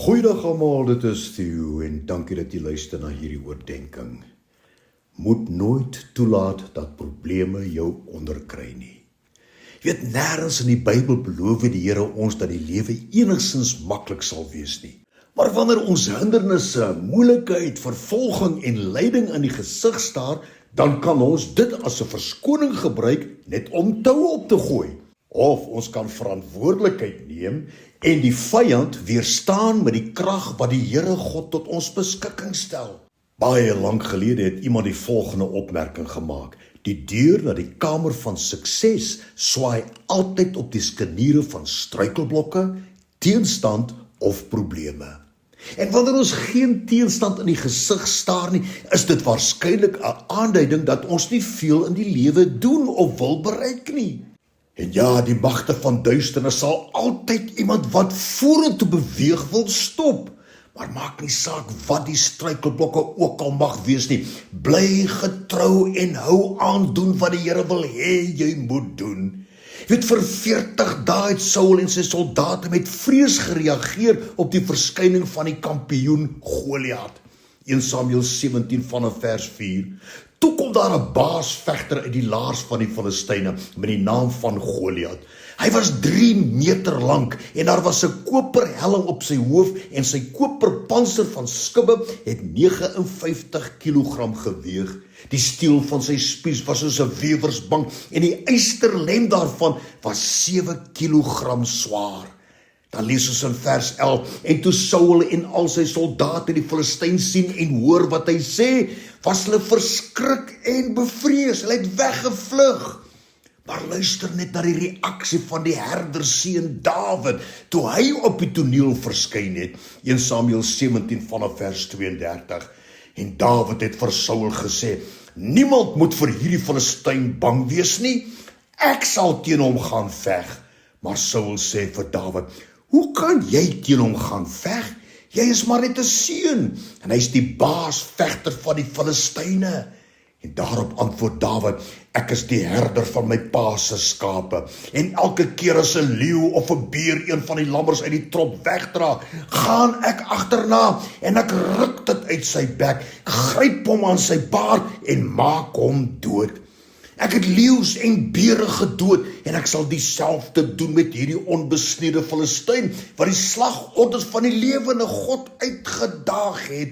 Goeiedag almal, dit is Theo en dankie dat jy luister na hierdie oordeenking. Moet nooit toelaat dat probleme jou onderkry nie. Jy weet, nêrens in die Bybel beloof die Here ons dat die lewe enigstens maklik sal wees nie. Maar wanneer ons hindernisse, moeilikheid, vervolging en lyding in die gesig staar, dan kan ons dit as 'n verskoning gebruik net om toue op te gooi. Of ons kan verantwoordelikheid neem en die vyand weerstaan met die krag wat die Here God tot ons beskikking stel. Baie lank gelede het iemand die volgende opmerking gemaak: die deur na die kamer van sukses swaai altyd op die skeniere van struikelblokke, teenstand of probleme. En wanneer ons geen teenstand in die gesig staar nie, is dit waarskynlik 'n aanduiding dat ons nie veel in die lewe doen of wil bereik nie. En ja, die magte van duisternis sal altyd iemand wat vorentoe beweeg wil stop. Maar maak nie saak wat die struikelblokke ook al mag wees nie. Bly getrou en hou aan doen wat die Here wil hê jy moet doen. Jy weet, vir 40 dae het Saul en sy soldate met vrees gereageer op die verskyning van die kampioen Goliat. 1 Samuel 17 vanaf vers 4. Toe kom daar 'n baasvegter uit die laars van die Filistyne met die naam van Goliat. Hy was 3 meter lank en daar was 'n koper helm op sy hoof en sy koper panser van skubbe het 59 kilogram geweeg. Die stiel van sy spies was soos 'n wewersbank en die ysterlem daarvan was 7 kilogram swaar. Dan lees ons in vers 11, en toe Saul en al sy soldate die Filistyn sien en hoor wat hy sê, was hulle verskrik en bevrees, hulle het weggevlug. Maar luister net na die reaksie van die herderseun Dawid, toe hy op die toneel verskyn het, 1 Samuel 17 vanaf vers 32, en Dawid het vir Saul gesê, niemand moet vir hierdie Filistyn bang wees nie, ek sal teen hom gaan veg. Maar Saul sê vir Dawid, hoe kan jy teen hom gaan veg? Jy is maar net 'n seun, en hy's die baasvegter van die Filistyne. En daarop antwoord Dawid, ek is die herder van my pa se skape, en elke keer as 'n leeu of 'n beer een van die lammers uit die trop wegdra, gaan ek agterna, en ek ruk dit uit sy bek, gryp hom aan sy baard, en maak hom dood. Ek het leeu's en bere gedood, en ek sal dieselfde doen met hierdie onbesnede Filistyn, wat die slagodders van die lewende God uitgedaag het.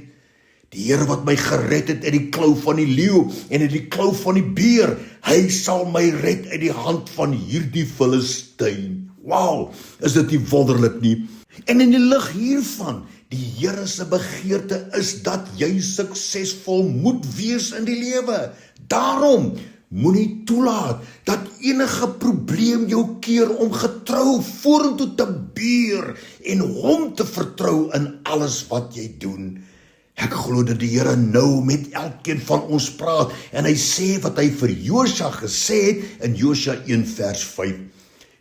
Die Here wat my gered het uit die klou van die leeu en uit die klou van die beer, hy sal my red uit die hand van hierdie Filistyn. Wow, is dit nie wonderlik nie? En in die lig hiervan, die Here se begeerte is dat jy suksesvol moet wees in die lewe. Daarom moenie toelaat dat enige probleem jou keer om getrou vorentoe te beer en hom te vertrou in alles wat jy doen. Ek glo dat die Here nou met elkeen van ons praat en hy sê wat hy vir Josua gesê het in Josua 1 vers 5.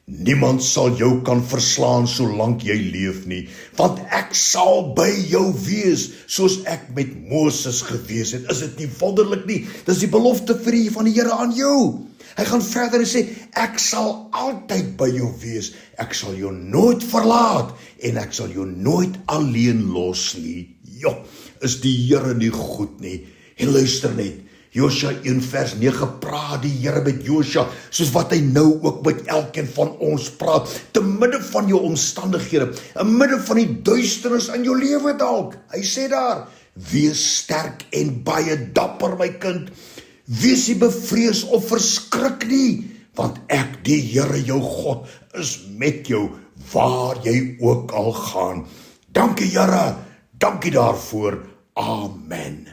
Niemand sal jou kan verslaan solank jy leef nie, want ek sal by jou wees, soos ek met Moses gewees het. Is dit nie wonderlik nie? Dis die belofte van die Here aan jou. Hy gaan verder en sê, ek sal altyd by jou wees, ek sal jou nooit verlaat, en ek sal jou nooit alleen los nie. Jo, is die Here nie goed nie? En luister net, Josua 1 vers 9 praat die Here met Josua, soos wat hy nou ook met elkeen van ons praat, te midde van jou omstandighede, in midde van die duisternis in jou lewe dalk. Hy sê daar, wees sterk en baie dapper my kind, wees nie bevrees of verskrik nie, want ek die Here jou God is met jou, waar jy ook al gaan. Dankie Here, dankie daarvoor, amen.